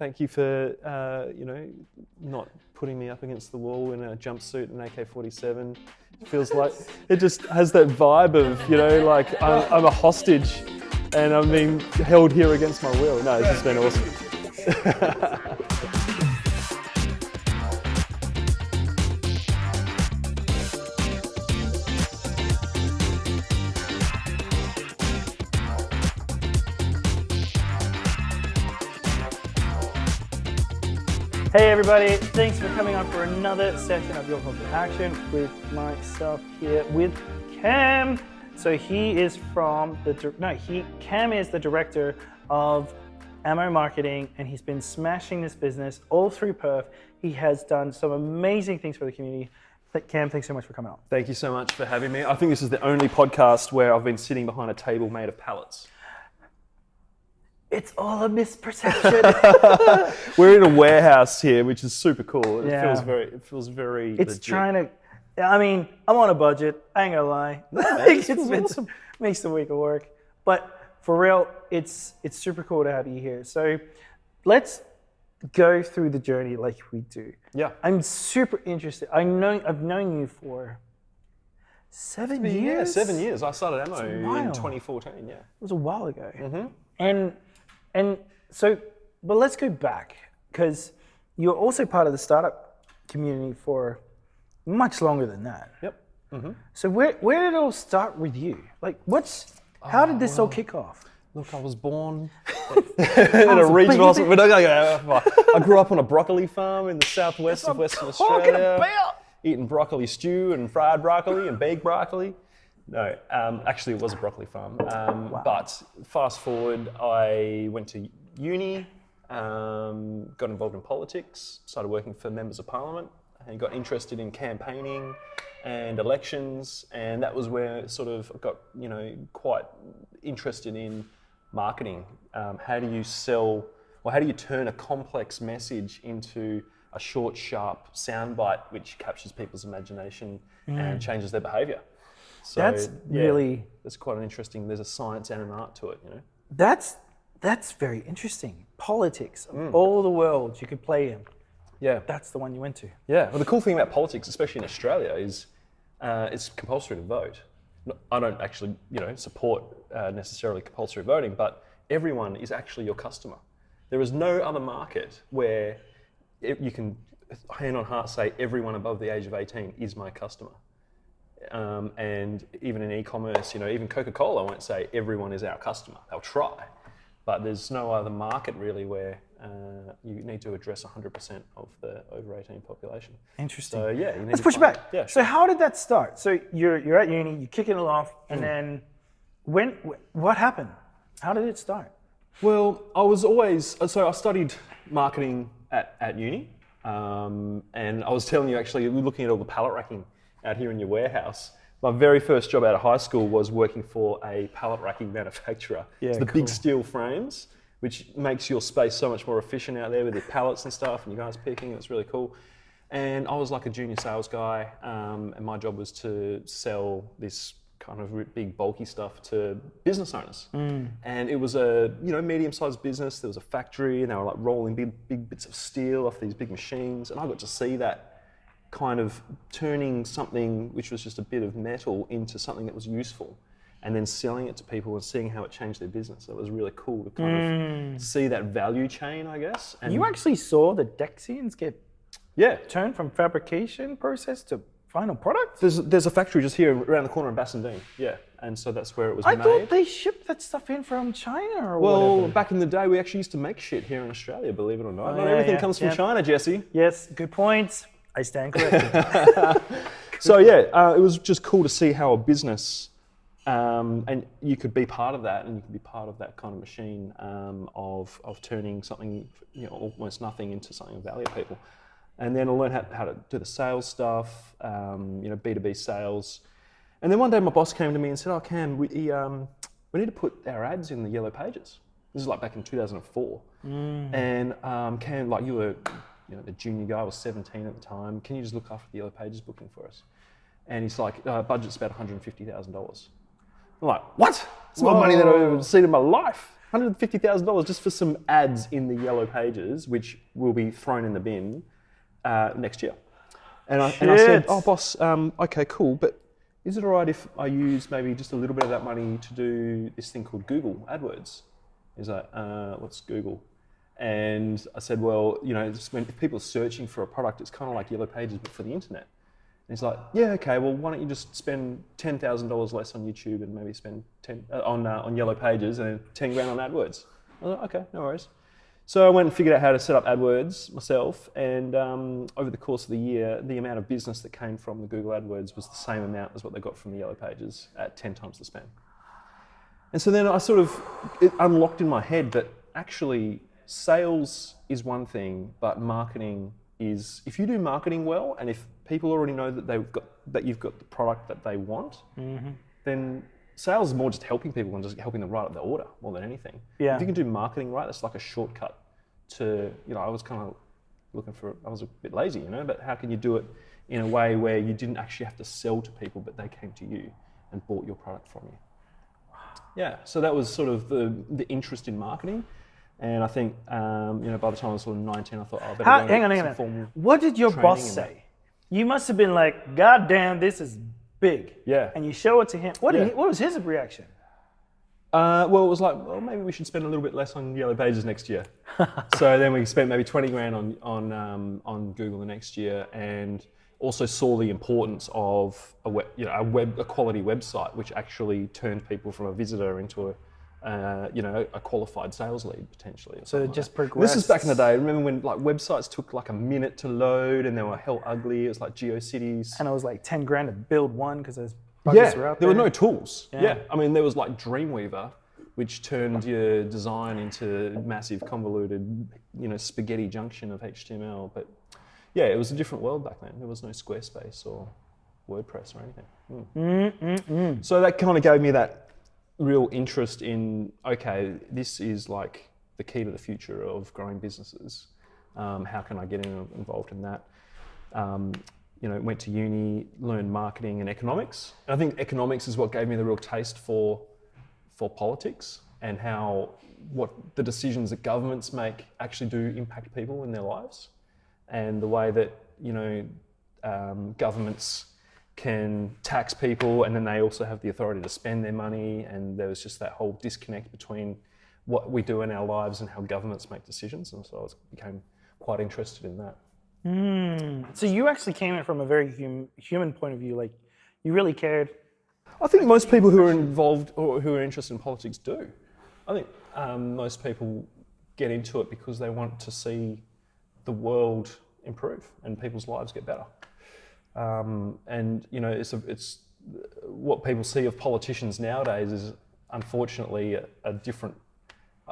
Thank you for, not putting me up against the wall in a jumpsuit and AK-47. It feels like, it just has that vibe of, like I'm a hostage and I'm being held here against my will. No, this has been awesome. Hey everybody, thanks for coming on for another session of Your Call to Action with myself here with Cam. So he is Cam is the director of ammo marketing, and he's been smashing this business all through Perth. He has done some amazing things for the community. Cam, thanks so much for coming on. Thank you so much for having me. I think this is the only podcast where I've been sitting behind a table made of pallets. It's all a misperception. We're in a warehouse here, which is super cool. It feels very It's legit. I'm on a budget, I ain't gonna lie. Awesome. Makes the week of work. But for real, it's super cool to have you here. So let's go through the journey like we do. Yeah. I'm super interested. I've known you for 7 years. Yeah, 7 years. I started ammo wild. in 2014, yeah. It was a while ago. Mm-hmm. But let's go back, because you're also part of the startup community for much longer than that. Yep. Mm-hmm. So where did it all start with you? Like, how did this all kick off? Look, I was born in a regional hospital. I grew up on a broccoli farm in the southwest of Western Australia. Eating broccoli stew and fried broccoli and baked broccoli. No, actually it was a broccoli farm. Wow. But fast forward, I went to uni, got involved in politics, started working for members of parliament, and got interested in campaigning and elections, and that was where sort of got, quite interested in marketing. How do you sell, or how do you turn a complex message into a short, sharp soundbite which captures people's imagination and changes their behaviour? So that's quite an interesting. There's a science and an art to it, That's very interesting. Politics of all the worlds you could play in. Yeah, That's the one you went to. yeah. Well, the cool thing about politics, especially in Australia, is it's compulsory to vote. I don't actually, support necessarily compulsory voting, but everyone is actually your customer. There is no other market where you can hand on heart say everyone above the age of 18 is my customer. And even in e-commerce, even Coca-Cola won't say everyone is our customer. They'll try, but there's no other market really where you need to address 100% of the over 18 population. Interesting. So yeah, let's push it back. Yeah, So sure. how did that start? So you're at uni, you're kicking it off, and then what happened? How did it start? Well, I studied marketing at uni, and I was telling you actually, looking at all the pallet racking out here in your warehouse. My very first job out of high school was working for a pallet racking manufacturer. Yeah, it's the cool. big steel frames, which makes your space so much more efficient out there with your pallets and stuff, and you guys picking. It's really cool. And I was like a junior sales guy, and my job was to sell this kind of big bulky stuff to business owners. And it was a medium-sized business. There was a factory, and they were like rolling big bits of steel off these big machines, and I got to see that kind of turning something which was just a bit of metal into something that was useful, and then selling it to people and seeing how it changed their business. So it was really cool to kind of see that value chain, I guess. And You actually saw the Dexians get turned from fabrication process to final product? There's a factory just here around the corner in Bassendean. Yeah, and so that's where it was made. I thought they shipped that stuff in from China or Well, whatever. back in the day, we actually used to make shit here in Australia, believe it or not. Not everything comes from China, Jesse. Yes, good points. I stand corrected. So yeah, it was just cool to see how a business, and you could be part of that, and you could be part of that kind of machine of turning something, almost nothing into something of value to people. And then I learned how to do the sales stuff, B2B sales. And then one day my boss came to me and said, "Oh, Cam, we need to put our ads in the yellow pages." This is like back in 2004. And Cam, like you were, the junior guy, was 17 at the time. Can you just look after the yellow pages booking for us? And he's like, budget's about $150,000. I'm like, what? It's more money than I've ever seen in my life. $150,000 just for some ads in the yellow pages, which will be thrown in the bin next year. And I said, oh, boss, okay, cool, but is it all right if I use maybe just a little bit of that money to do this thing called Google AdWords? He's like, what's Google? And I said, well, you know, when people are searching for a product, it's kind of like yellow pages, but for the internet. And he's like, yeah, okay, well, why don't you just spend $10,000 less on YouTube and maybe spend on yellow pages and 10 grand on AdWords? I was like, okay, no worries. So I went and figured out how to set up AdWords myself, and over the course of the year, the amount of business that came from the Google AdWords was the same amount as what they got from the yellow pages at 10 times the spend. And so then it unlocked in my head that actually sales is one thing, but marketing is, if you do marketing well, and if people already know that you've got the product that they want, then sales is more just helping people and just helping them write up their order more than anything. Yeah. If you can do marketing right, that's like a shortcut to, you know, I was kind of I was a bit lazy, you know, but how can you do it in a way where you didn't actually have to sell to people, but they came to you and bought your product from you? Yeah, so that was sort of the interest in marketing. And I think, you know, by the time I was sort of 19, I thought, oh, I better go hang get on. some formal What did your boss training in say? You must have been like, God damn, this is big. Yeah. And you show it to him. What was his reaction? Well, it was like, well, maybe we should spend a little bit less on yellow pages next year. So then we spent maybe 20 grand on Google the next year, and also saw the importance of a quality website, which actually turned people from a visitor into a qualified sales lead potentially. So it just progressed. This is back in the day. I remember when like websites took like a minute to load, and they were hell ugly. It was like GeoCities. And it was like 10 grand to build one because there's buggers were out there were no tools. Yeah. I mean, there was like Dreamweaver, which turned your design into massive convoluted, you know, spaghetti junction of HTML. But yeah, it was a different world back then. There was no Squarespace or WordPress or anything. So that kind of gave me that real interest in, okay, this is like the key to the future of growing businesses. How can I get involved in that? You know, went to uni, learned marketing and economics. And I think economics is what gave me the real taste for politics and what the decisions that governments make actually do impact people in their lives, and the way that, you know, governments can tax people, and then they also have the authority to spend their money, and there was just that whole disconnect between what we do in our lives and how governments make decisions, and so I became quite interested in that. So you actually came in from a very human point of view, like you really cared. I think most people who are involved or who are interested in politics do. I think most people get into it because they want to see the world improve and people's lives get better. And you know, it's what people see of politicians nowadays is unfortunately a different.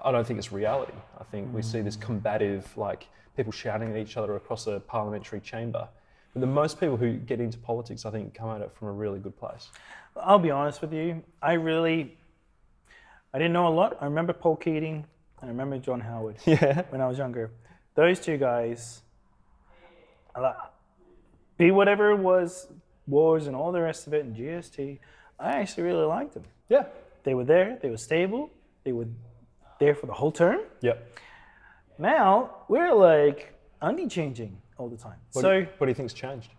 I don't think it's reality. I think we see this combative, like people shouting at each other across a parliamentary chamber. But the most people who get into politics, I think, come at it from a really good place. I'll be honest with you. I didn't know a lot. I remember Paul Keating. I remember John Howard. Yeah. When I was younger, those two guys. Be whatever it was, wars and all the rest of it, and GST. I actually really liked them. Yeah. They were there. They were stable. They were there for the whole term. Yep. Now we're like undie-changing all the time. What do you think's changed?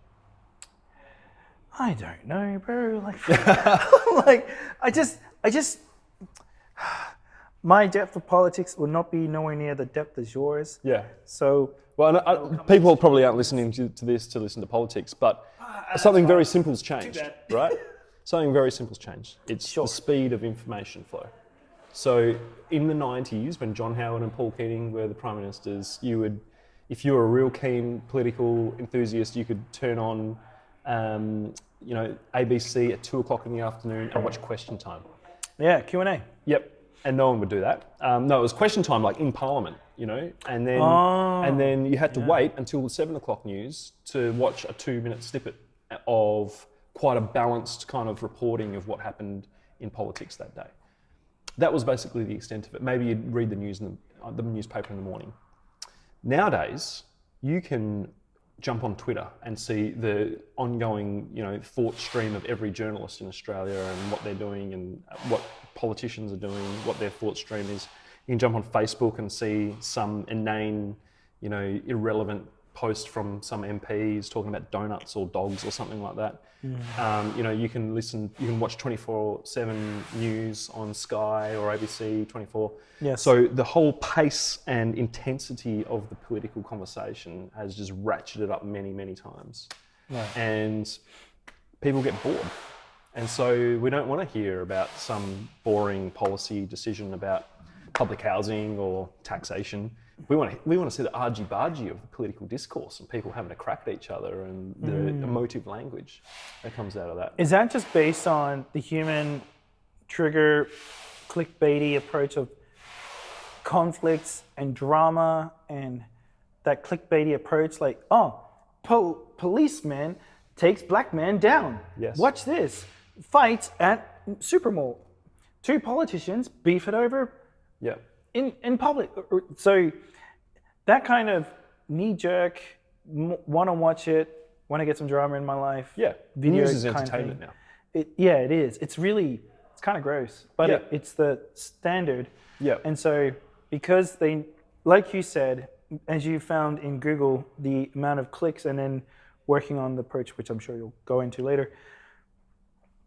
I don't know, bro. Like, I just, my depth of politics will not be nowhere near the depth as yours. Yeah. So, well, people probably aren't listening to this to listen to politics, but something very simple's changed, right? Something very simple's changed. It's the speed of information flow. So in the 90s, when John Howard and Paul Keating were the prime ministers, if you were a real keen political enthusiast, you could turn on, ABC at 2:00 in the afternoon and watch Question Time. Yeah, Q&A. Yep, and no one would do that. No, it was Question Time, like in Parliament, you know, and then you had to wait until the 7:00 news to watch a 2-minute snippet of quite a balanced kind of reporting of what happened in politics that day. That was basically the extent of it. Maybe you'd read the news in the newspaper in the morning. Nowadays, you can jump on Twitter and see the ongoing, thought stream of every journalist in Australia and what they're doing and what politicians are doing, what their thought stream is. You can jump on Facebook and see some inane, irrelevant post from some MPs talking about donuts or dogs or something like that. You can watch 24/7 news on Sky or ABC 24. Yes. So the whole pace and intensity of the political conversation has just ratcheted up many, many times. Right. And people get bored. And so we don't want to hear about some boring policy decision about public housing or taxation. We want to see the argy-bargy of the political discourse and people having a crack at each other and the emotive language that comes out of that. Is that just based on the human trigger clickbaity approach of conflicts and drama and that clickbaity approach like, policeman takes black man down. Yes. Watch this. Fight at Super Mall. 2 politicians beef it over Yeah. in public. So that kind of knee-jerk, want to watch it, want to get some drama in my life. Yeah. Video News is kind of entertainment thing. now. It is. It's kind of gross, but Yeah. it's the standard. Yeah. And so because they, like you said, as you found in Google, the amount of clicks and then working on the approach, which I'm sure you'll go into later,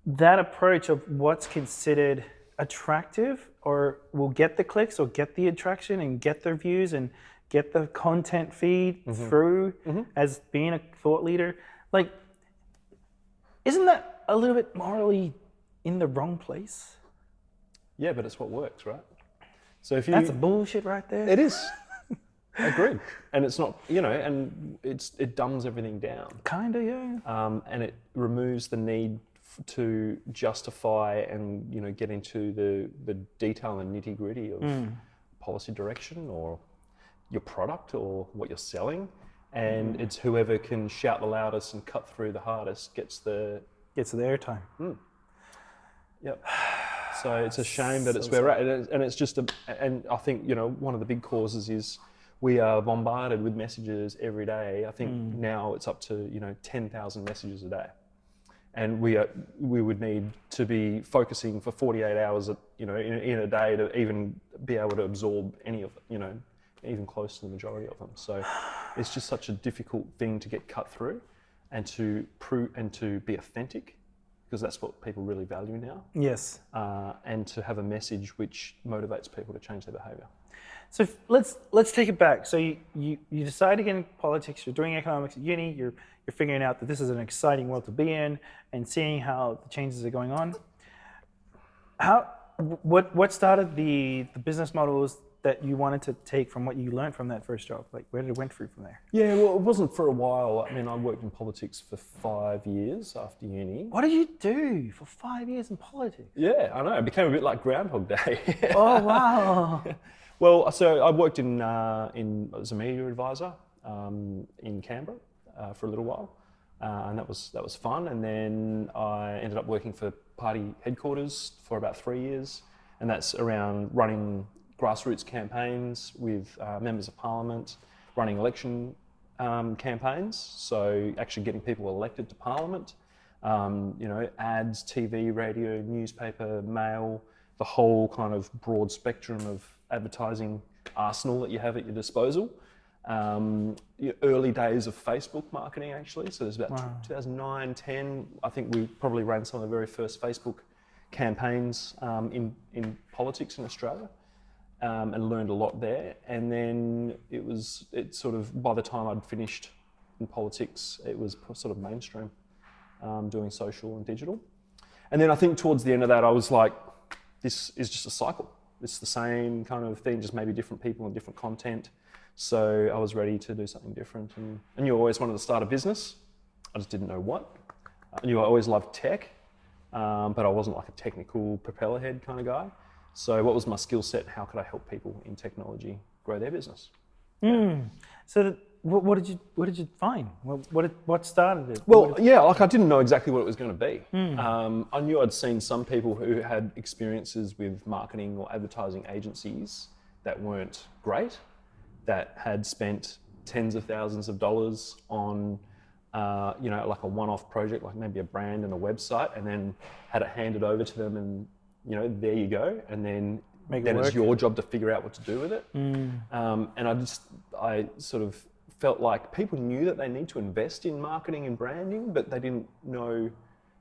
that approach of what's considered attractive or will get the clicks or get the attraction and get their views and get the content feed through as being a thought leader, like, isn't that a little bit morally in the wrong place? Yeah, but it's what works, right? So if you... That's bullshit right there. It is. Agreed. And it's not, and it dumbs everything down. Kinda, yeah. And it removes the need to justify and get into the detail and nitty gritty of policy direction or your product or what you're selling, and it's whoever can shout the loudest and cut through the hardest gets the airtime. Yep. So it's a shame that it's where we're at, and it's just and I think one of the big causes is we are bombarded with messages every day. I think now it's up to 10,000 messages a day. And we would need to be focusing for 48 hours, in a day to even be able to absorb any of it, even close to the majority of them. So it's just such a difficult thing to get cut through, and to prove and to be authentic, because that's what people really value now. Yes. And to have a message which motivates people to change their behaviour. So let's take it back. So you decide to get into politics. You're doing economics at uni. You're figuring out that this is an exciting world to be in, and seeing how the changes are going on. What started the business models that you wanted to take from what you learned from that first job? Like, where did it went through from there? Yeah, well, it wasn't for a while. I mean, I worked in politics for 5 years after uni. What did you do for 5 years in politics? Yeah, I know. It became a bit like Groundhog Day. Oh, wow. Well, so I worked as a media advisor in Canberra for a little while, and that was fun. And then I ended up working for party headquarters for about 3 years, and that's around running grassroots campaigns with members of parliament, running election campaigns. So actually getting people elected to parliament, ads, TV, radio, newspaper, mail, the whole kind of broad spectrum of advertising arsenal that you have at your disposal. Early days of Facebook marketing, actually. So there's about 2009, 10, I think we probably ran some of the very first Facebook campaigns in politics in Australia, and learned a lot there. And then it sort of, by the time I'd finished in politics, it was sort of mainstream, doing social and digital. And then I think towards the end of that, I was like, this is just a cycle. It's the same kind of thing, just maybe different people and different content. So I was ready to do something different. And I knew I always wanted to start a business. I just didn't know what. I knew I always loved tech, but I wasn't like a technical propeller head kind of guy. So what was my skill set? How could I help people in technology grow their business? So what did you find? What started it? Well, I didn't know exactly what it was going to be. I knew I'd seen some people who had experiences with marketing or advertising agencies that weren't great, that had spent tens of thousands of dollars on, like a one-off project, like maybe a brand and a website, and then had it handed over to them, and there you go. And then then it's your job to figure out what to do with it. And I sort of felt like people knew that they need to invest in marketing and branding, but they didn't know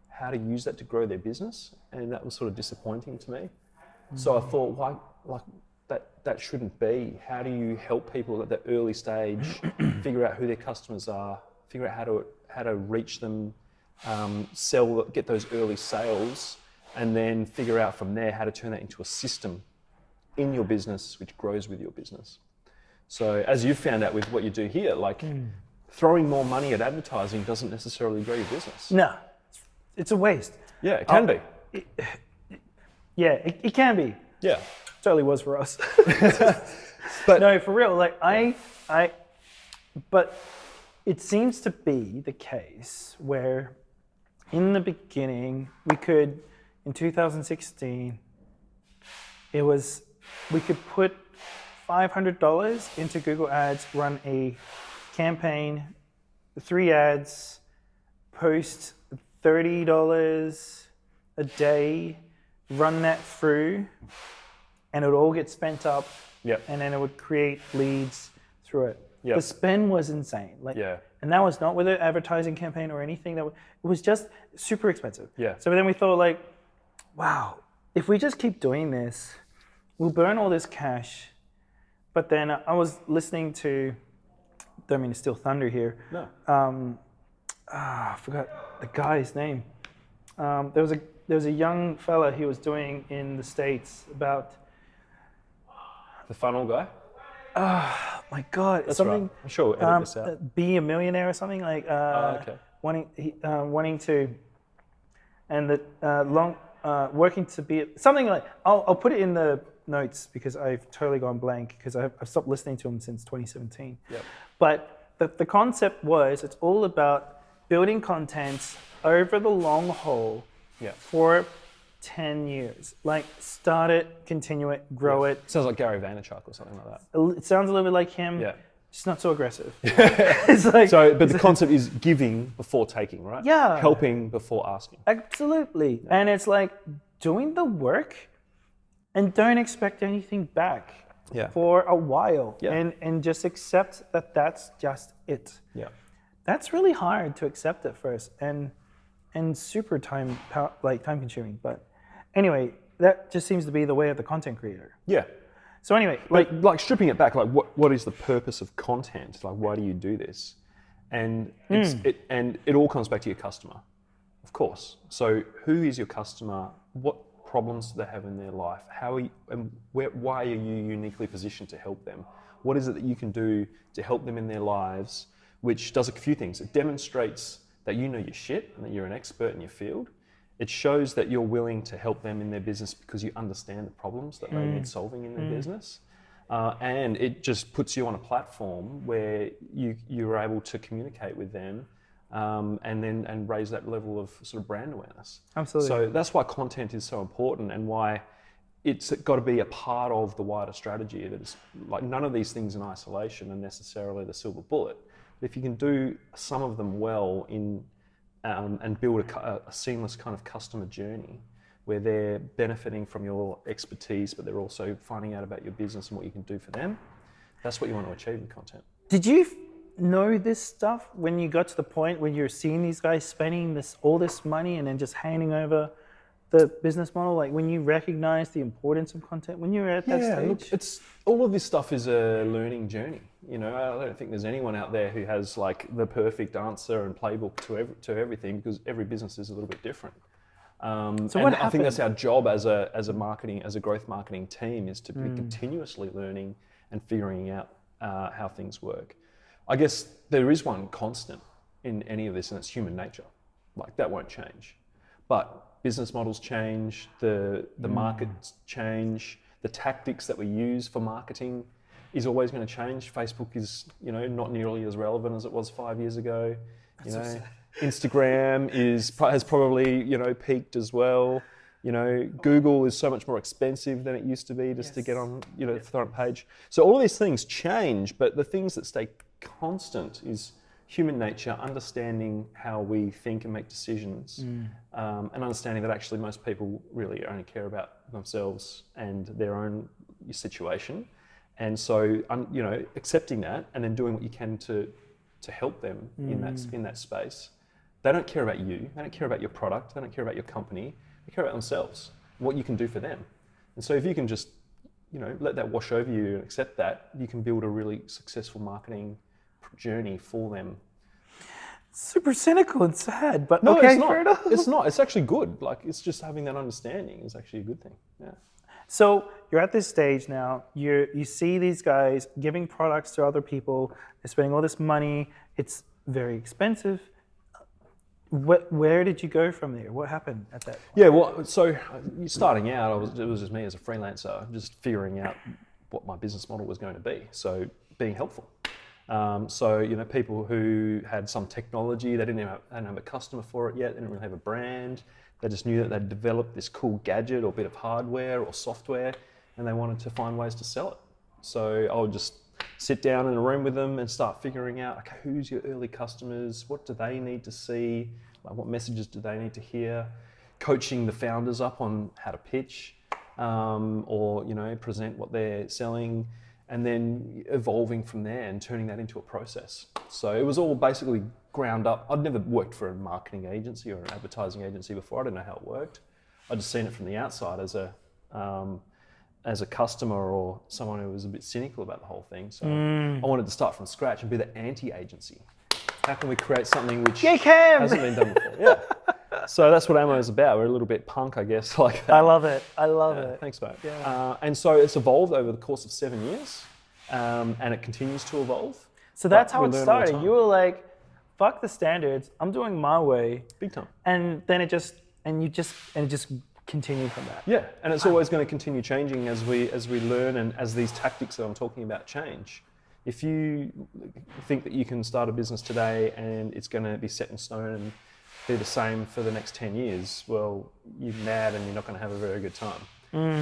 how to use that to grow their business, and that was sort of disappointing to me. So I thought, why, like, that shouldn't be. How do you help people at the early stage figure out who their customers are, figure out how to reach them, get those early sales, and then figure out from there how to turn that into a system in your business which grows with your business. So as you've found out with what you do here, like throwing more money at advertising doesn't necessarily grow your business. No, it's a waste. Yeah, it can be. It can be. Yeah. Totally was for us. But no, for real, like but it seems to be the case where in the beginning in 2016, we could put $500 into Google Ads, run a campaign, 3 ads, post $30 a day, run that through, and it would all get spent up, and then it would create leads through it. The spend was insane. And that was not with an advertising campaign or anything. It was just super expensive. So then we thought, like, wow, if we just keep doing this, we'll burn all this cash. But then I was listening to, don't mean to steal thunder here. No. I forgot the guy's name. There was a young fella he was doing in the States about the funnel guy. My God, that's something. Right. I'm sure we'll edit this out. Be a millionaire or something like. Wanting to, and working to be something like. I'll put it in the notes because I've totally gone blank because I've stopped listening to him since 2017. But the concept was it's all about building content over the long haul for 10 years. Like, start it, continue it, grow it. Sounds like Gary Vaynerchuk or something like that. It sounds a little bit like him. Just not so aggressive. It's like, but the concept is giving before taking, right? Yeah. Helping before asking. Absolutely. And it's like doing the work and don't expect anything back for a while. And just accept that that's just it. That's really hard to accept at first and super time consuming. But anyway, that just seems to be the way of the content creator. So anyway, like stripping it back, like what is the purpose of content? Like, why do you do this? And it all comes back to your customer, of course. So who is your customer? What problems do they have in their life? Why are you uniquely positioned to help them? What is it that you can do to help them in their lives? Which does a few things. It demonstrates that you know your shit and that you're an expert in your field. It shows that you're willing to help them in their business because you understand the problems that they need solving in their business. And it just puts you on a platform where you're able to communicate with them and raise that level of sort of brand awareness. Absolutely. So that's why content is so important and why it's got to be a part of the wider strategy. That is, like, none of these things in isolation are necessarily the silver bullet. If you can do some of them well and build a seamless kind of customer journey where they're benefiting from your expertise, but they're also finding out about your business and what you can do for them, that's what you want to achieve in content. Did you know this stuff when you got to the point where you're seeing these guys spending all this money and then just handing over the business model? Like, when you recognize the importance of content, when you're at that stage? Look, all of this stuff is a learning journey. You know, I don't think there's anyone out there who has like the perfect answer and playbook to everything, because every business is a little bit different. I think that's our job as a growth marketing team, is to be continuously learning and figuring out how things work. I guess there is one constant in any of this, and it's human nature. Like, that won't change. But business models change, the markets change, the tactics that we use for marketing is always going to change. Facebook is, not nearly as relevant as it was 5 years ago. Instagram has probably, peaked as well. Google is so much more expensive than it used to be just to get on, the front page. So all of these things change, but the things that stay constant is human nature, understanding how we think and make decisions, and understanding that actually most people really only care about themselves and their own situation. And so, accepting that and then doing what you can to help them in that space. They don't care about you. They don't care about your product. They don't care about your company. They care about themselves, what you can do for them. And so if you can just, let that wash over you and accept that, you can build a really successful marketing journey for them. Super cynical and sad, but no, okay, it's not. Fair enough. It's not. It's actually good. Like, it's just having that understanding is actually a good thing. Yeah. So you're at this stage now. You see these guys giving products to other people. They're spending all this money. It's very expensive. Where did you go from there? What happened at that point? Yeah, well, so starting out, it was just me as a freelancer, just figuring out what my business model was going to be. So being helpful. So, people who had some technology, they didn't have a customer for it yet, they didn't really have a brand. They just knew that they'd developed this cool gadget or bit of hardware or software, and they wanted to find ways to sell it. So I would just sit down in a room with them and start figuring out, okay, who's your early customers? What do they need to see? Like, what messages do they need to hear? Coaching the founders up on how to pitch or present what they're selling, and then evolving from there and turning that into a process. So it was all basically ground up. I'd never worked for a marketing agency or an advertising agency before. I didn't know how it worked. I'd just seen it from the outside as a customer or someone who was a bit cynical about the whole thing. So I wanted to start from scratch and be the anti-agency. How can we create something which hasn't been done before? Yeah. So that's what Ammo is about. We're a little bit punk, I guess, like that. I love it. I love it. Thanks, mate. Yeah. And so it's evolved over the course of 7 years, and it continues to evolve. So that's how it started. You were like, fuck the standards. I'm doing my way. Big time. And then it just continued from that. Yeah, and it's always going to continue changing as we learn and as these tactics that I'm talking about change. If you think that you can start a business today and it's going to be set in stone and be the same for the next 10 years, well, you're mad and you're not going to have a very good time.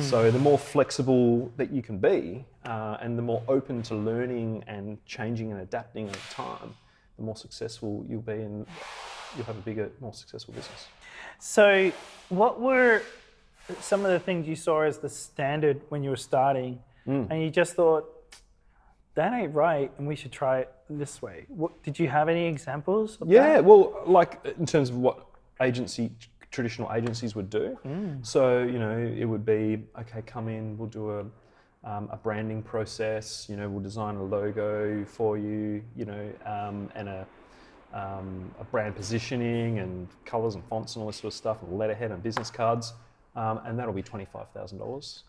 So the more flexible that you can be and the more open to learning and changing and adapting over time, the more successful you'll be and you'll have a bigger, more successful business. So what were some of the things you saw as the standard when you were starting and you just thought, that ain't right and we should try it this way? Did you have any examples of that? Well, like in terms of what traditional agencies would do. So, it would be, okay, come in, we'll do a branding process, we'll design a logo for you, and a brand positioning and colours and fonts and all this sort of stuff, and letterhead and business cards, and that'll be $25,000.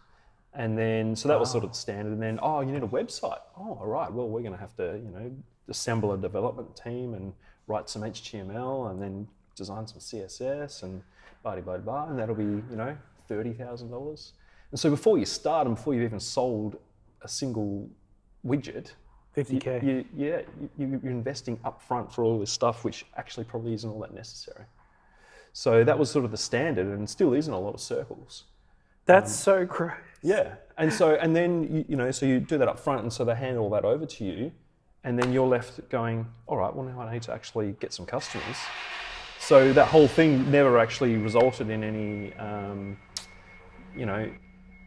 And then, so that was sort of the standard. And then, you need a website. Oh, all right. Well, we're going to have to, assemble a development team and write some HTML and then design some CSS and blah, and that'll be, $30,000. And so before you start and before you've even sold a single widget, $50K. You're investing upfront for all this stuff, which actually probably isn't all that necessary. So that was sort of the standard, and still is in a lot of circles. That's so gross. Yeah, and then so you do that up front, and so they hand all that over to you, and then you're left going, all right, well now I need to actually get some customers. So that whole thing never actually resulted in any,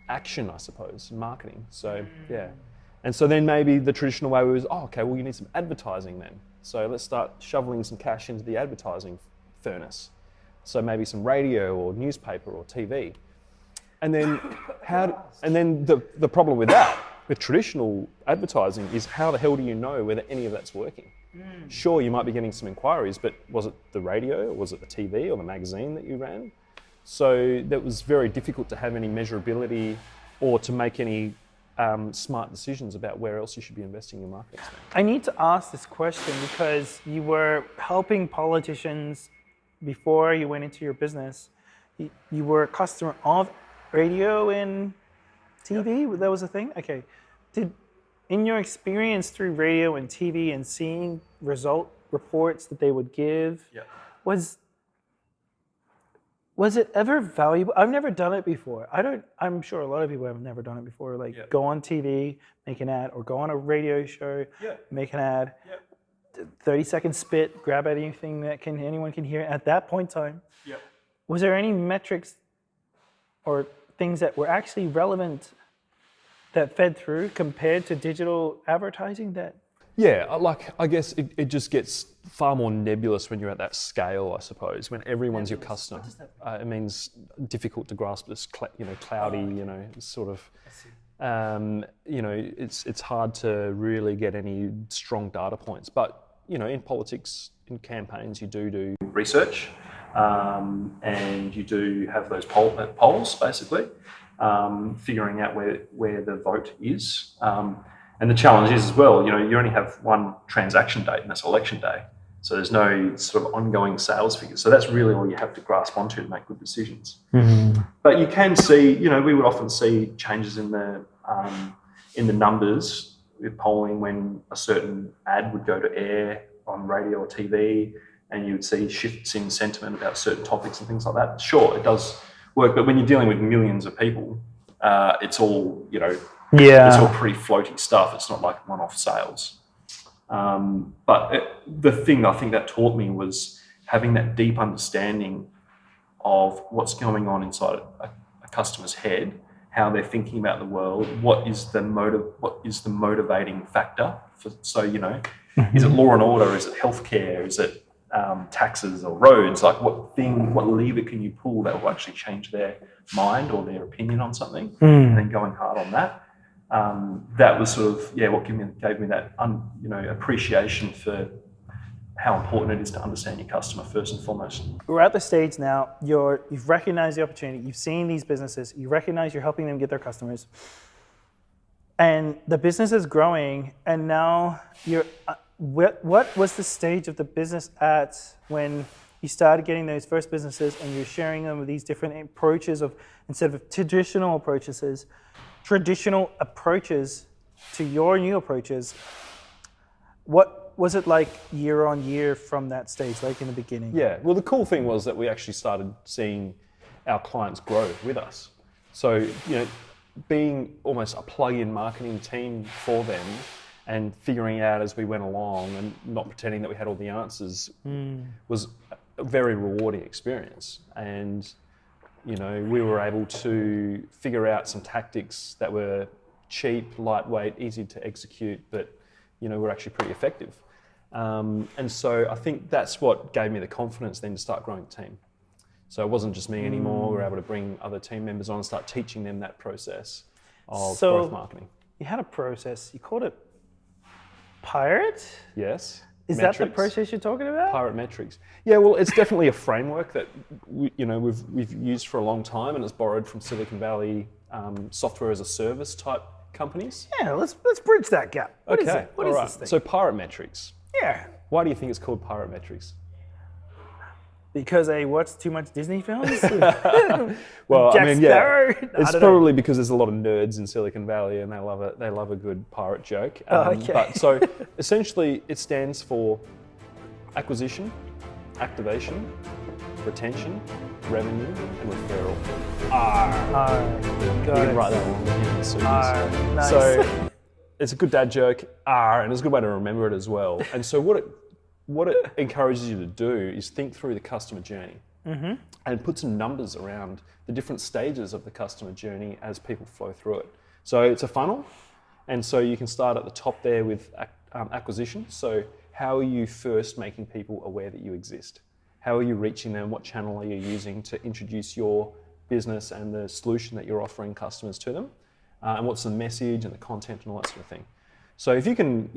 action, I suppose, in marketing. So yeah, and so then maybe the traditional way was, okay, well you need some advertising then. So let's start shoveling some cash into the advertising furnace. So maybe some radio or newspaper or TV. And then the problem with that, with traditional advertising, is how the hell do you know whether any of that's working? Sure, you might be getting some inquiries, but was it the radio, or was it the TV or the magazine that you ran? So that was very difficult to have any measurability or to make any smart decisions about where else you should be investing your marketing spend. I need to ask this question because you were helping politicians before you went into your business. You were a customer of radio and TV? Yep. That was a thing? Okay. In your experience through radio and TV and seeing result reports that they would give, was it ever valuable? I've never done it before. I'm sure a lot of people have never done it before. Go on TV, make an ad, or go on a radio show, make an ad. 30-second spit, grab anything that anyone can hear at that point in time. Yep. Was there any metrics or things that were actually relevant that fed through compared to digital advertising that? Yeah, I guess it just gets far more nebulous when you're at that scale, I suppose, when everyone's your customer. What does that It means difficult to grasp this, cloudy, sort of, it's hard to really get any strong data points. But, in politics, in campaigns, you do research, and you do have those polls, basically, figuring out where the vote is. And the challenge is as well, you only have one transaction date, and that's election day. So there's no sort of ongoing sales figures. So that's really all you have to grasp onto to make good decisions. Mm-hmm. But you can see, we would often see changes in the numbers with polling when a certain ad would go to air on radio or TV, and you would see shifts in sentiment about certain topics and things like that. Sure, it does work, but when you're dealing with millions of people, it's all, it's all pretty floaty stuff. It's not like one-off sales. But the thing I think that taught me was having that deep understanding of what's going on inside a customer's head, how they're thinking about the world, what is the motivating factor. Is it law and order? Is it healthcare? Is it taxes or roads? Like what lever can you pull that will actually change their mind or their opinion on something, and then going hard on that. That was sort of what gave me that appreciation for how important it is to understand your customer first and foremost. We're at the stage now. You've recognized the opportunity. You've seen these businesses. You recognize you're helping them get their customers, and the business is growing. And now what was the stage of the business at when you started getting those first businesses and you're sharing them with these different approaches of, instead of traditional approaches to your new approaches? What was it like year on year from that stage, like in the beginning? Yeah, well, the cool thing was that we actually started seeing our clients grow with us. So, being almost a plug-in marketing team for them and figuring out as we went along and not pretending that we had all the answers was a very rewarding experience. And we were able to figure out some tactics that were cheap, lightweight, easy to execute, but were actually pretty effective. And so I think that's what gave me the confidence then to start growing the team. So it wasn't just me anymore. We were able to bring other team members on and start teaching them that process of growth marketing. You had a process. You called it Pirate? Yes. Is that the process you're talking about? Pirate metrics. Yeah, well, it's definitely a framework that we've used for a long time, and it's borrowed from Silicon Valley software as a service type companies. Yeah, let's bridge that gap. What is it? What is this thing? So Pirate metrics. Yeah. Why do you think it's called Pirate metrics? Because I watched too much Disney films? Well, Jack Sparrow? It's probably because there's a lot of nerds in Silicon Valley and they love a good pirate joke. Okay. But so essentially it stands for acquisition, activation, retention, revenue, and referral. Got You it. can write that one. So Nice. So it's a good dad joke, and it's a good way to remember it as well. And so what it encourages you to do is think through the customer journey and put some numbers around the different stages of the customer journey as people flow through it. So it's a funnel, and so you can start at the top there with acquisition. So how are you first making people aware that you exist? How are you reaching them? What channel are you using to introduce your business and the solution that you're offering customers to them? And what's the message and the content and all that sort of thing. So if you can,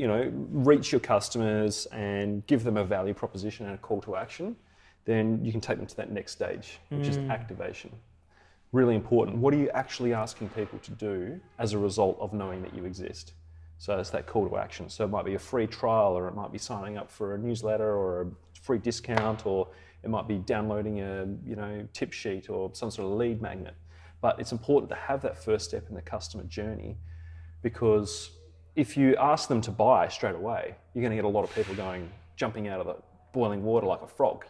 reach your customers and give them a value proposition and a call to action, then you can take them to that next stage, which is activation. Really important. What are you actually asking people to do as a result of knowing that you exist? So it's that call to action. So it might be a free trial, or it might be signing up for a newsletter or a free discount, or it might be downloading a tip sheet or some sort of lead magnet. But it's important to have that first step in the customer journey, because if you ask them to buy straight away, you're going to get a lot of people jumping out of the boiling water like a frog,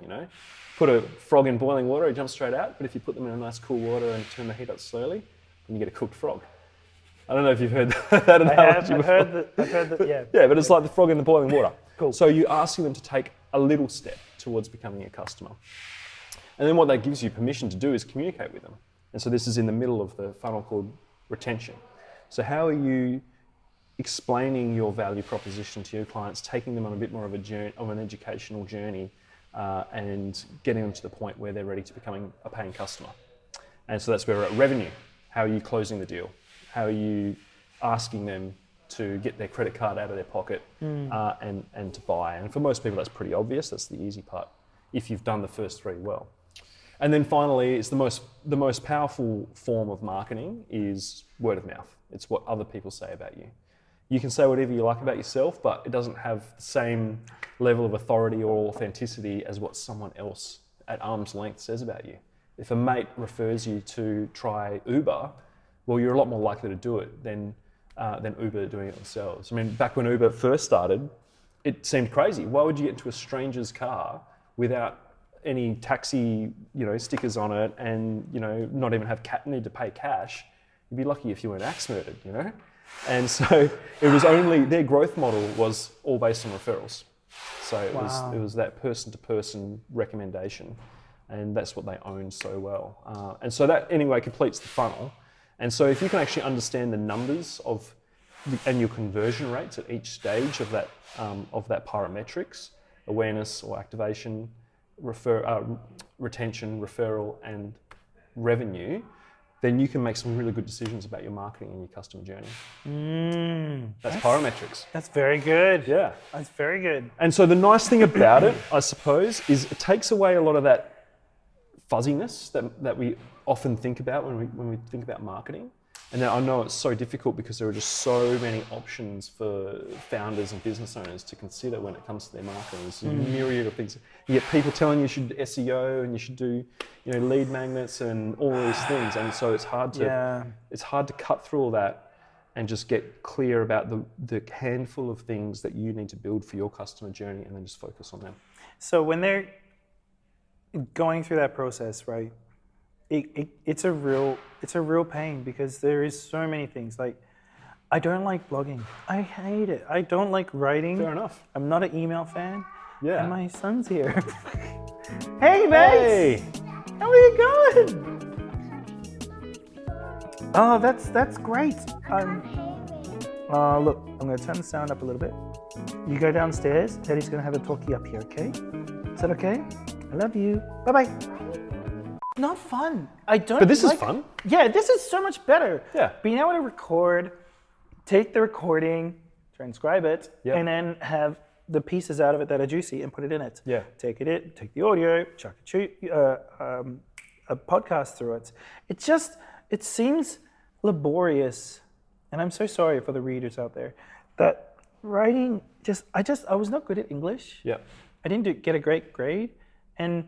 Put a frog in boiling water, it jumps straight out. But if you put them in a nice cool water and turn the heat up slowly, then you get a cooked frog. I don't know if you've heard that analogy before. I've heard that, yeah. Yeah, but it's like the frog in the boiling water. Cool. So you're asking them to take a little step towards becoming a customer. And then what that gives you permission to do is communicate with them. And so this is in the middle of the funnel called retention. So how are you explaining your value proposition to your clients, taking them on a bit more of a journey, of an educational journey, and getting them to the point where they're ready to becoming a paying customer? And so that's where we're at revenue. How are you closing the deal? How are you asking them to get their credit card out of their pocket and to buy? And for most people, that's pretty obvious. That's the easy part if you've done the first three well. And then finally, it's the most powerful form of marketing is word of mouth. It's what other people say about you. You can say whatever you like about yourself, but it doesn't have the same level of authority or authenticity as what someone else at arm's length says about you. If a mate refers you to try Uber, well, you're a lot more likely to do it than Uber doing it themselves. I mean, back when Uber first started, it seemed crazy. Why would you get into a stranger's car without any taxi, stickers on it, and not even need to pay cash? You'd be lucky if you weren't axe murdered, And so it was only their growth model was all based on referrals. So it was that person-to-person recommendation, and that's what they own so well. And so that anyway completes the funnel. And so if you can actually understand the numbers and your conversion rates at each stage of that pyrometrics, awareness or activation, retention, referral, and revenue, then you can make some really good decisions about your marketing and your customer journey. That's pyrometrics. That's very good. Yeah. That's very good. And so the nice thing about it, I suppose, is it takes away a lot of that fuzziness that we often think about when we think about marketing. And now I know it's so difficult because there are just so many options for founders and business owners to consider when it comes to their marketing. There's a myriad of things. You get people telling you should SEO and you should do, lead magnets and all these things. And so it's hard to cut through all that and just get clear about the handful of things that you need to build for your customer journey, and then just focus on them. So when they're going through that process, right? It's a real pain because there is so many things. Like, I don't like blogging. I hate it. I don't like writing. Fair enough. I'm not an email fan. Yeah. And my son's here. Hey, mates. Hey. How are you going? Oh, that's great. Look, I'm going to turn the sound up a little bit. You go downstairs. Teddy's going to have a talkie up here, okay? Is that okay? I love you. Bye-bye. Not fun. But this is fun. Yeah, this is so much better. Yeah. Being able to record, take the recording, transcribe it, and then have the pieces out of it that are juicy and put it in it. Yeah. Take the audio, chuck a podcast through it. It seems laborious, and I'm so sorry for the readers out there, that writing I was not good at English. Yeah. I didn't get a great grade, and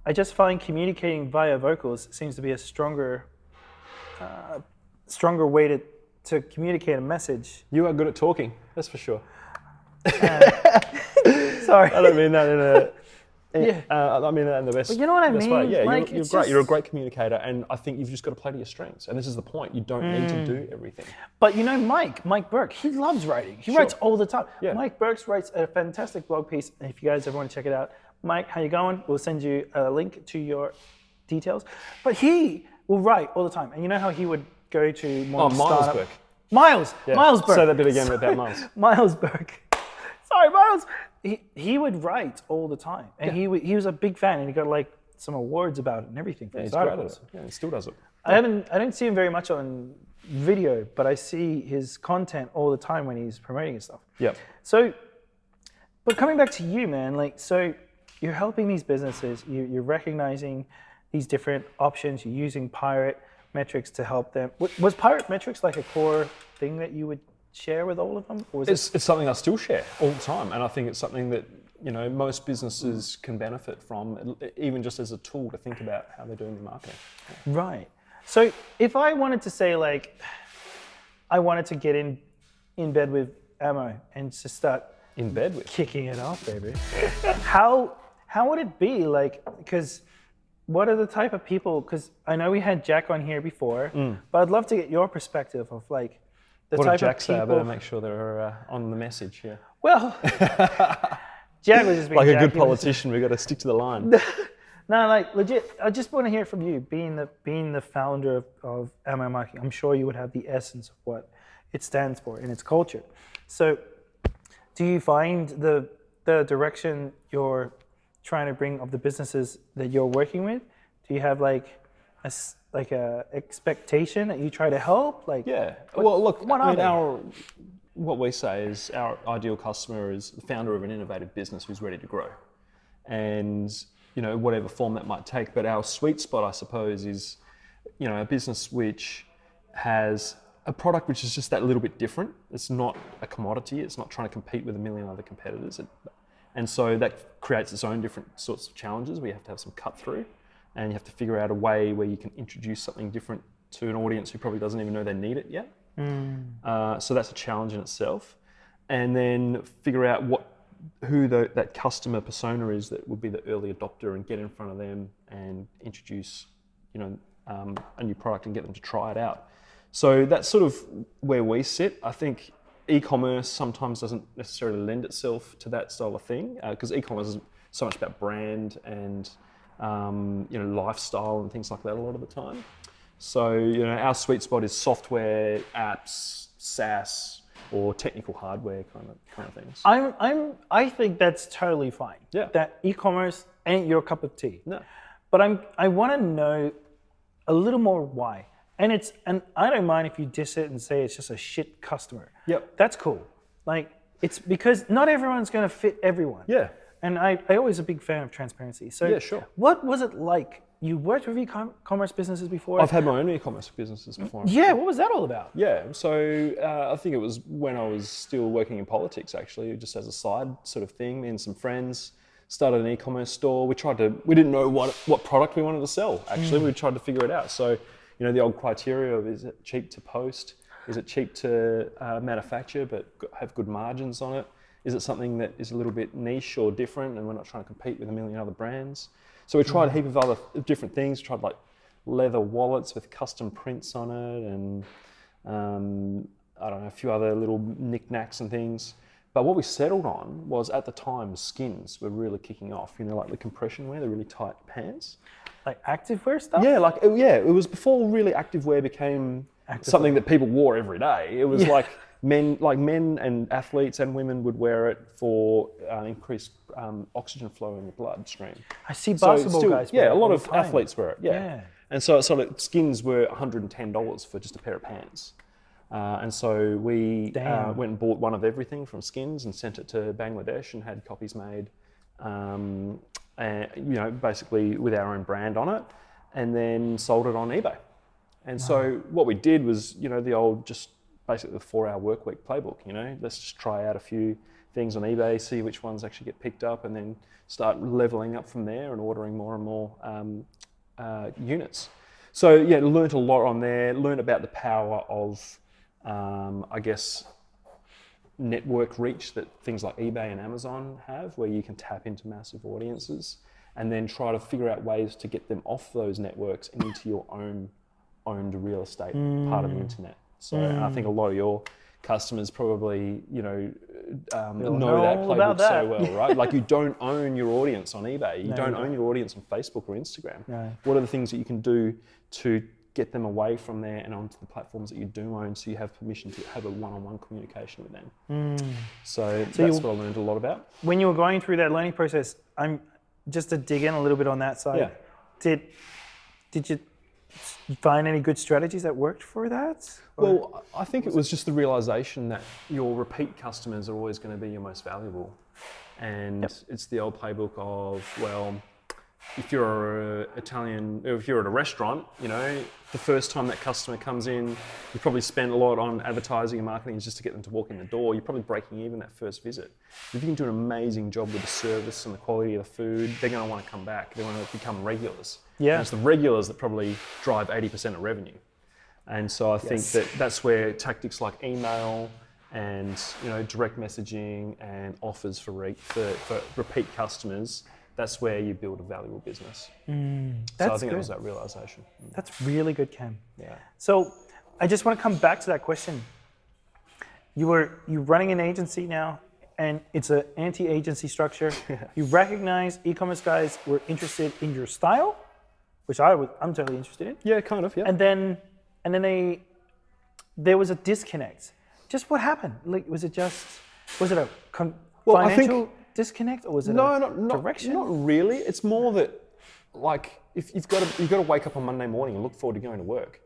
I just find communicating via vocals seems to be a stronger way to communicate a message. You are good at talking, that's for sure. Sorry. I don't mean that I mean that in the best. But you know what I mean? Way. Yeah, like, you're great. You're a great communicator, and I think you've just got to play to your strengths. And this is the point. You don't need to do everything. But Mike Burke, he loves writing. He writes all the time. Yeah. Mike Burke writes a fantastic blog piece. If you guys ever want to check it out, Mike, how you going? We'll send you a link to your details. But he will write all the time. And you know how he would go to more Miles Burke. Miles Burke. Say that bit again about Miles. Miles Burke. Sorry, Miles. He would write all the time. And he was a big fan, and he got like some awards about it and everything. Yeah, he's great at it. Yeah, he still does it. I don't see him very much on video, but I see his content all the time when he's promoting his stuff. Yeah. So, but coming back to you, man, so you're helping these businesses, you're recognizing these different options, you're using pirate metrics to help them. Was pirate metrics like a core thing that you would share with all of them? Or was it's something I still share all the time, and I think it's something that most businesses can benefit from, even just as a tool to think about how they're doing their marketing. Yeah. Right. So if I wanted to say I wanted to get in bed with Ammo and to start in bed with kicking it off, baby, how would it be because what are the type of people, because I know we had Jack on here before, but I'd love to get your perspective of What type did Jack of say? I people. better make sure they're on the message here. Well, Jack was just being Like a Jack. good He was- politician, we've got to stick to the line. No, like legit. I just want to hear from you, being the founder of MI Marketing. I'm sure you would have the essence of what it stands for in its culture. So, do you find the direction you're trying to bring of the businesses that you're working with? Do you have like a expectation that you try to help? Like, Yeah. Well, look, what are they? what we say is our ideal customer is the founder of an innovative business who's ready to grow. And, whatever form that might take. But our sweet spot, I suppose, is, a business which has a product which is just that little bit different. It's not a commodity. It's not trying to compete with a million other competitors. And so that creates its own different sorts of challenges where you have to have some cut through, and you have to figure out a way where you can introduce something different to an audience who probably doesn't even know they need it yet. So that's a challenge in itself. And then figure out who that customer persona is that would be the early adopter, and get in front of them and introduce, a new product and get them to try it out. So that's sort of where we sit. I think e-commerce sometimes doesn't necessarily lend itself to that style of thing, because e-commerce is so much about brand and lifestyle and things like that a lot of the time. So our sweet spot is software, apps, SaaS, or technical hardware kind of things. I think that's totally fine. Yeah. That e-commerce ain't your cup of tea. No. But I want to know a little more why. And I don't mind if you diss it and say it's just a shit customer. Yep. That's cool. Like, it's because not everyone's going to fit everyone. Yeah. And I always a big fan of transparency. So Yeah, sure. What was it like? You worked with e-commerce businesses before? I've had my own e-commerce businesses before. Yeah, what was that all about? Yeah, so I think it was when I was still working in politics, actually, just as a side sort of thing. Me and some friends started an e-commerce store. We didn't know what product we wanted to sell, actually. We tried to figure it out. So, the old criteria of, is it cheap to post? Is it cheap to manufacture but have good margins on it? Is it something that is a little bit niche or different and we're not trying to compete with a million other brands? So we tried a heap of other different things. We tried like leather wallets with custom prints on it, and I don't know, a few other little knickknacks and things. But what we settled on was, at the time, skins were really kicking off. Like the compression wear, the really tight pants. Like activewear stuff? Yeah, it was before really activewear became something that people wore every day. It was like men and athletes and women would wear it for increased oxygen flow in the bloodstream. I see basketball guys wear it a lot all of the time. athletes wear it. Yeah. And so skins were $110 for just a pair of pants. And so we went and bought one of everything from Skins and sent it to Bangladesh and had copies made, and, basically with our own brand on it, and then sold it on eBay. And so what we did was, the old just basically the 4-hour work week playbook. Let's just try out a few things on eBay, see which ones actually get picked up, and then start leveling up from there and ordering more and more units. So learned a lot on there. Learned about the power of network reach that things like eBay and Amazon have, where you can tap into massive audiences and then try to figure out ways to get them off those networks and into your own owned real estate part of the internet. So I think a lot of your customers probably, know that playbook so well, right? Like, you don't own your audience on eBay. You don't own your audience on Facebook or Instagram. No. What are the things that you can do to get them away from there and onto the platforms that you do own, so you have permission to have a one-on-one communication with them? So that's what I learned a lot about. When you were going through that learning process, I'm just to dig in a little bit on that side. Yeah. Did you find any good strategies that worked for that? Well, I think it was just the realization that your repeat customers are always going to be your most valuable. And it's the old playbook of, if you're if you're at a restaurant, the first time that customer comes in, you probably spend a lot on advertising and marketing just to get them to walk in the door. You're probably breaking even that first visit. If you can do an amazing job with the service and the quality of the food, they're going to want to come back. They want to become regulars. Yeah. And it's the regulars that probably drive 80% of revenue. And so I think that's where tactics like email and direct messaging and offers for repeat customers, that's where you build a valuable business. So I think it was that realization. That's really good, Cam. Yeah. So I just want to come back to that question. you're running an agency now, and it's an anti-agency structure. You recognize e-commerce guys were interested in your style, which I'm totally interested in. Yeah, kind of. Yeah. And then there was a disconnect. Just what happened? Like, was it a financial disconnect, or was it a direction? Not really. It's more that, like, if you've got to wake up on Monday morning and look forward to going to work.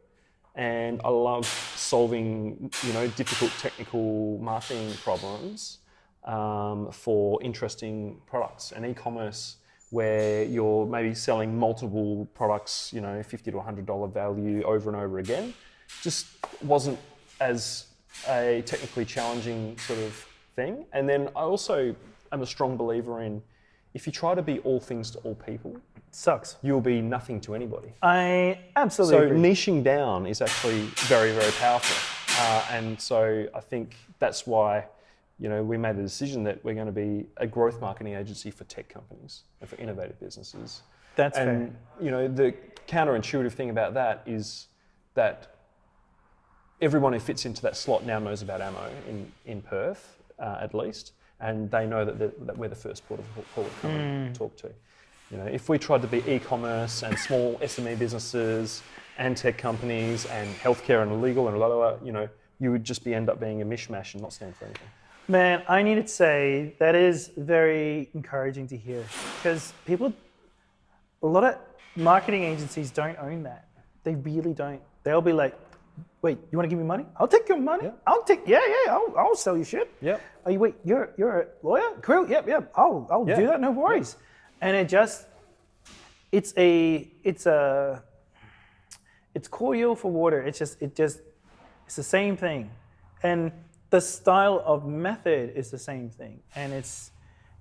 And I love solving, difficult technical marketing problems for interesting products. And e-commerce, where you're maybe selling multiple products, $50 to $100 value over and over again, just wasn't as a technically challenging sort of thing. And then I also am a strong believer in, if you try to be all things to all people, sucks. You'll be nothing to anybody. I absolutely agree. So niching down is actually very, very powerful. And so I think that's why, we made the decision that we're going to be a growth marketing agency for tech companies and for innovative businesses. That's fair. The counterintuitive thing about that is that everyone who fits into that slot now knows about Ammo in Perth, at least, and they know that we're the first port of call to come and talk to. If we tried to be e-commerce and small SME businesses and tech companies and healthcare and legal and you would just end up being a mishmash and not stand for anything. Man, I need to say that is very encouraging to hear, because a lot of marketing agencies don't own that. They really don't. They'll be like, wait, you want to give me money? I'll take your money. Yeah. I'll sell you shit. Yeah. Oh, wait, you're a lawyer? Cool. Yep. I'll do that. No worries. Yeah. And it's oil for water. It's the same thing. And the style of method is the same thing. And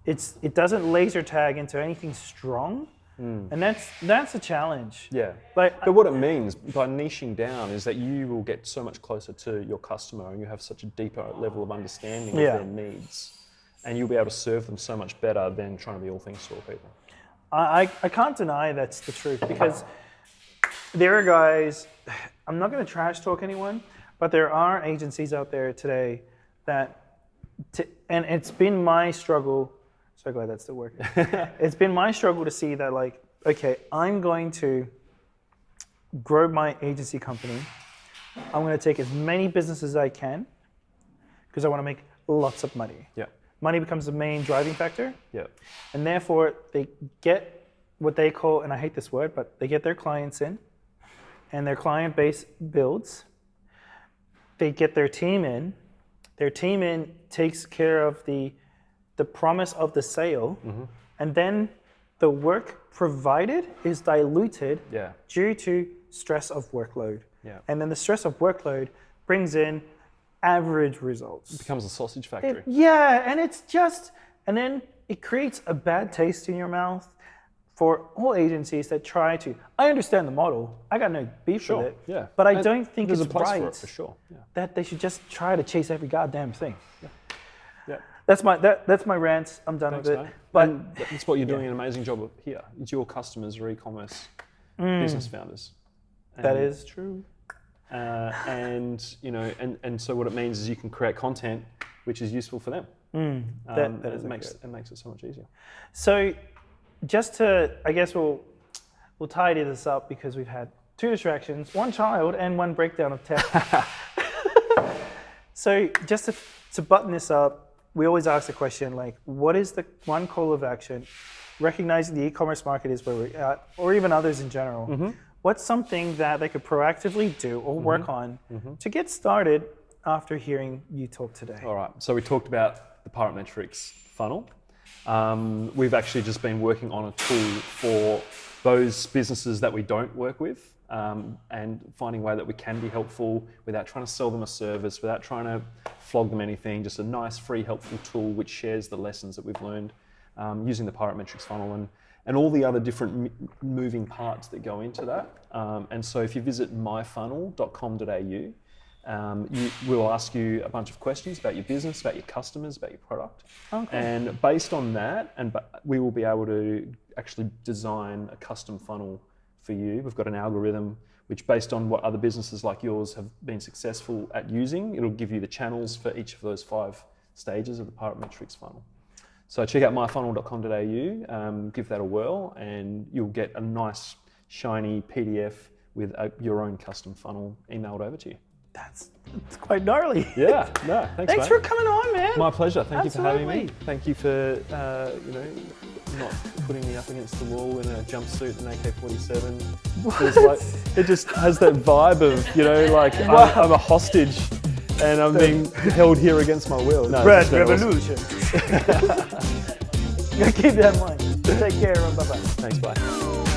it doesn't laser tag into anything strong. And that's a challenge. Yeah. But what it means by niching down is that you will get so much closer to your customer, and you have such a deeper level of understanding of their needs, and you'll be able to serve them so much better than trying to be all things to all people. I can't deny that's the truth, because there are guys, I'm not going to trash talk anyone, but there are agencies out there today and it's been my struggle. So glad that's still working. It's been my struggle to see that, like, okay, I'm going to grow my agency company. I'm going to take as many businesses as I can because I want to make lots of money. Yeah. Money becomes the main driving factor. Yeah. And therefore, they get what they call, and I hate this word, but they get their clients in, and their client base builds. They get their team in. Their team in takes care of the promise of the sale, and then the work provided is diluted due to stress of workload. Yeah. And then the stress of workload brings in average results. It becomes a sausage factory. And then it creates a bad taste in your mouth for all agencies that try to. I understand the model. I got no beef with it. Yeah. But I don't think it's there's a place right for it, for sure. Yeah. that they should just try to chase every goddamn thing. Yeah. Yeah. That's my rant. I'm done with it. Mate. But that's what you're doing an amazing job of here. It's your customers are e-commerce business founders. That is true. And so what it means is you can create content which is useful for them. It makes it so much easier. So just to, I guess we'll tidy this up, because we've had 2 distractions, 1 child and 1 breakdown of tech. So just to button this up, we always ask the question, like, what is the one call of action, recognizing the e-commerce market is where we're at, or even others in general. What's something that they could proactively do or work on to get started after hearing you talk today? All right, so we talked about the Pirate Metrics funnel. We've actually just been working on a tool for those businesses that we don't work with, and finding a way that we can be helpful without trying to sell them a service, without trying to flog them anything, just a nice, free, helpful tool which shares the lessons that we've learned using the Pirate Metrics funnel and all the other different moving parts that go into that. And so if you visit myfunnel.com.au, we'll ask you a bunch of questions about your business, about your customers, about your product. Okay. And based on that, we will be able to actually design a custom funnel for you. We've got an algorithm which based on what other businesses like yours have been successful at using, it'll give you the channels for each of those 5 stages of the parametrics funnel. So check out myfunnel.com.au, give that a whirl, and you'll get a nice shiny PDF with your own custom funnel emailed over to you. That's quite gnarly. Yeah, no, thanks Thanks mate. for coming on, man. My pleasure. Thank you for having me. Absolutely. Thank you for not putting me up against the wall in a jumpsuit and AK-47. It's like, it just has that vibe of like I'm a hostage and I'm being held here against my will. No, Red it's just Revolution. Keep that in mind. Take care, everyone. Bye-bye. Thanks, bye.